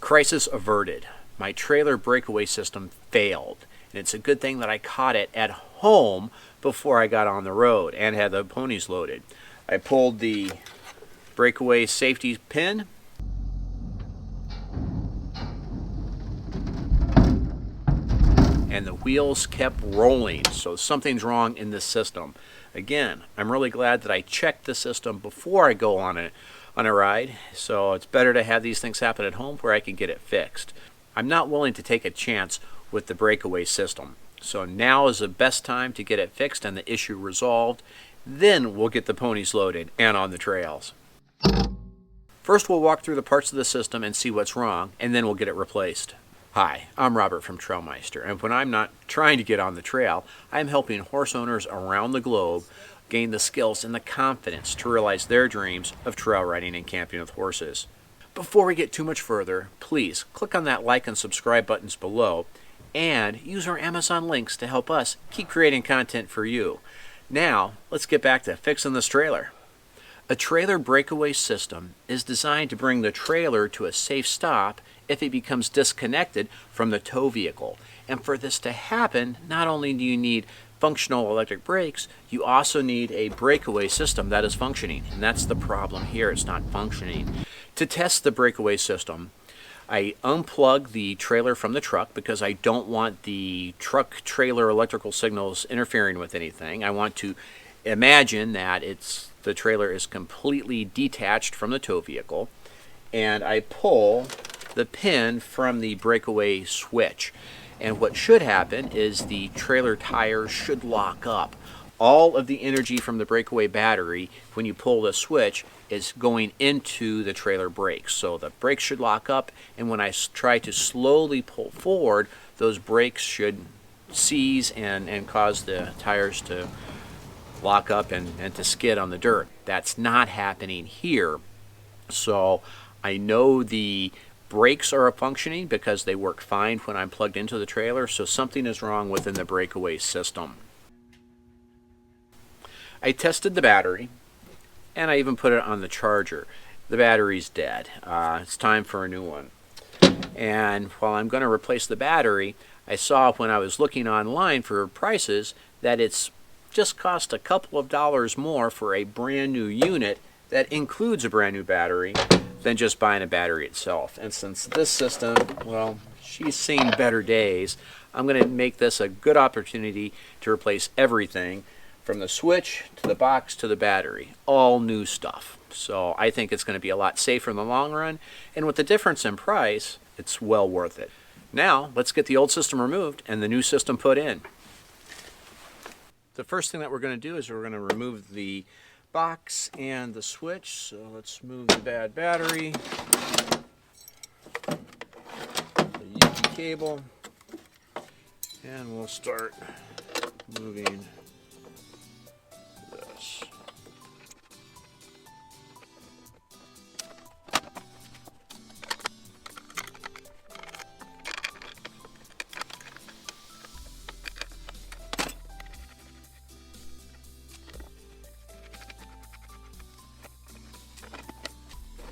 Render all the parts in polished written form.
Crisis averted. My trailer breakaway system failed, and it's a good thing that I caught it at home before I got on the road and had the ponies loaded. I pulled the breakaway safety pin, and the wheels kept rolling, so something's wrong in this system. Again, I'm really glad that I checked the system before I go on a ride, so it's better to have these things happen at home where I can get it fixed. I'm not willing to take a chance with the breakaway system, so now is the best time to get it fixed and the issue resolved. Then we'll get the ponies loaded and on the trails. First, we'll walk through the parts of the system and see what's wrong, and then we'll get it replaced. Hi, I'm Robert from Trailmeister, and when I'm not trying to get on the trail, I'm helping horse owners around the globe gain the skills and the confidence to realize their dreams of trail riding and camping with horses. Before we get too much further, please click on that like and subscribe buttons below and use our Amazon links to help us keep creating content for you. Now, let's get back to fixing this trailer. A trailer breakaway system is designed to bring the trailer to a safe stop if it becomes disconnected from the tow vehicle. And for this to happen, not only do you need functional electric brakes, you also need a breakaway system that is functioning. And that's the problem here, it's not functioning. To test the breakaway system, I unplug the trailer from the truck because I don't want the truck trailer electrical signals interfering with anything. I want to imagine that the trailer is completely detached from the tow vehicle, and I pull the pin from the breakaway switch. And what should happen is the trailer tires should lock up. All of the energy from the breakaway battery, when you pull the switch, is going into the trailer brakes. So the brakes should lock up, and when I try to slowly pull forward, those brakes should seize and cause the tires to lock up and to skid on the dirt. That's not happening here. So I know the brakes are functioning because they work fine when I'm plugged into the trailer, so something is wrong within the breakaway system. I tested the battery, and I even put it on the charger. The battery's dead. It's time for a new one. And while I'm going to replace the battery, I saw when I was looking online for prices that it's just cost a couple of dollars more for a brand new unit that includes a brand new battery than just buying a battery itself. And since this system, well, she's seen better days, I'm going to make this a good opportunity to replace everything from the switch to the box to the battery. All new stuff. So I think it's going to be a lot safer in the long run, and with the difference in price, it's well worth it. Now, let's get the old system removed and the new system put in. The first thing that we're going to do is we're going to remove the box and the switch. So let's move the bad battery, the Yuki cable, and we'll start moving this.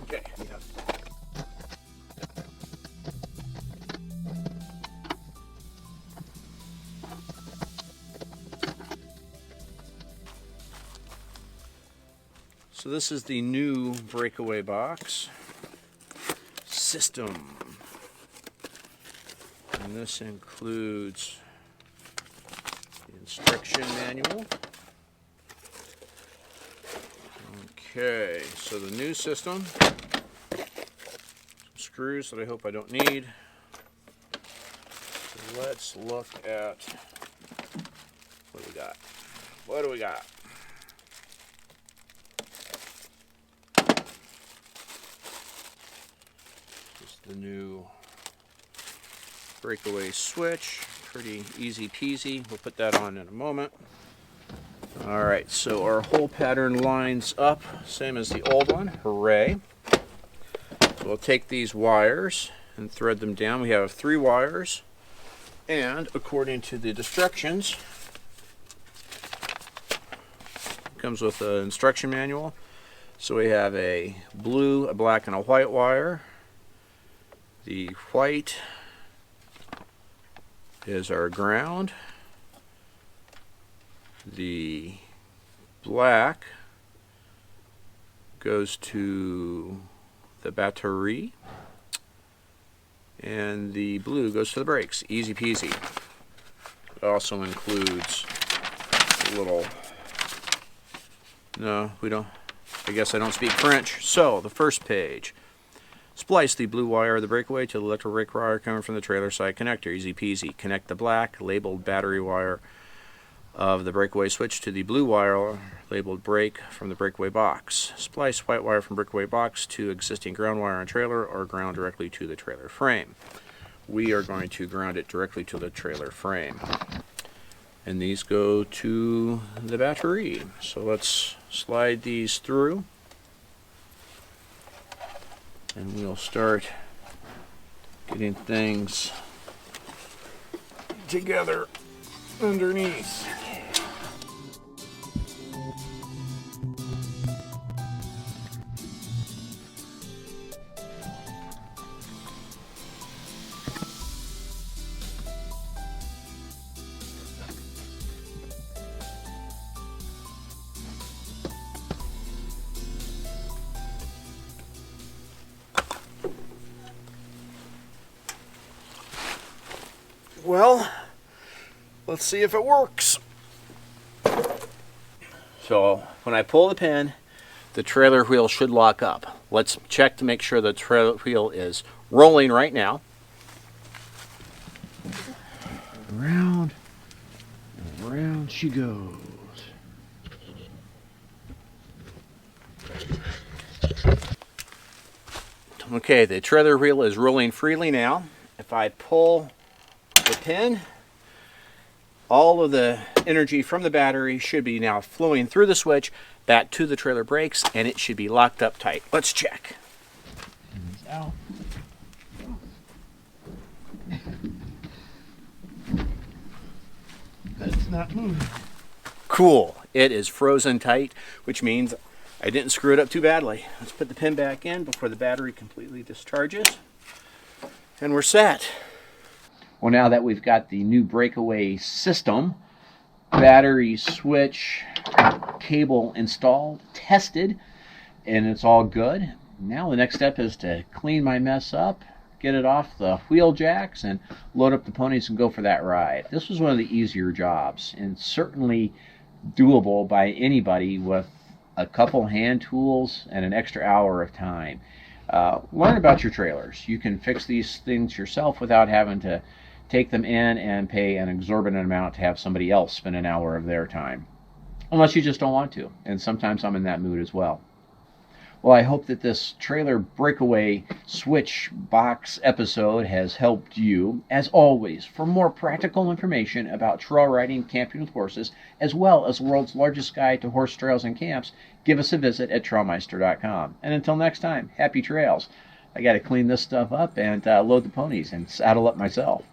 Okay. So this is the new breakaway box system. And this includes the instruction manual. Okay, so the new system, some screws that I hope I don't need. So let's look at what do we got. What do we got? Just the new breakaway switch, pretty easy peasy. We'll put that on in a moment. Alright, so our hole pattern lines up, same as the old one. Hooray. So we'll take these wires and thread them down. We have 3 wires, and according to the instructions, it comes with an instruction manual. So we have a blue, a black, and a white wire. The white is our ground. The black goes to the battery, and the blue goes to the brakes. Easy peasy. It also includes a little, no, we don't, I guess I don't speak French. So, the first page. Splice the blue wire of the breakaway to the electric brake wire coming from the trailer side connector. Easy peasy. Connect the black labeled battery wire of the breakaway switch to the blue wire labeled brake from the breakaway box. Splice white wire from breakaway box to existing ground wire on trailer, or ground directly to the trailer frame. We are going to ground it directly to the trailer frame. And these go to the battery. So let's slide these through. And we'll start getting things together underneath. Well, let's see if it works. So when I pull the pin, the trailer wheel should lock up. Let's check to make sure the trailer wheel is rolling right now. Around and around she goes. Okay, the trailer wheel is rolling freely now. If I pull the pin, all of the energy from the battery should be now flowing through the switch back to the trailer brakes, and it should be locked up tight. Let's check. Out. That's not moving. Cool. It is frozen tight, which means I didn't screw it up too badly. Let's put the pin back in before the battery completely discharges, and we're set. Well, now that we've got the new breakaway system, battery, switch, cable installed, tested, and it's all good. Now the next step is to clean my mess up, get it off the wheel jacks, and load up the ponies and go for that ride. This was one of the easier jobs, and certainly doable by anybody with a couple hand tools and an extra hour of time. Learn about your trailers. You can fix these things yourself without having to take them in and pay an exorbitant amount to have somebody else spend an hour of their time. Unless you just don't want to, and sometimes I'm in that mood as well. Well, I hope that this trailer breakaway switch box episode has helped you. As always, for more practical information about trail riding, camping with horses, as well as the world's largest guide to horse trails and camps, give us a visit at trailmeister.com. And until next time, happy trails. I got to clean this stuff up and load the ponies and saddle up myself.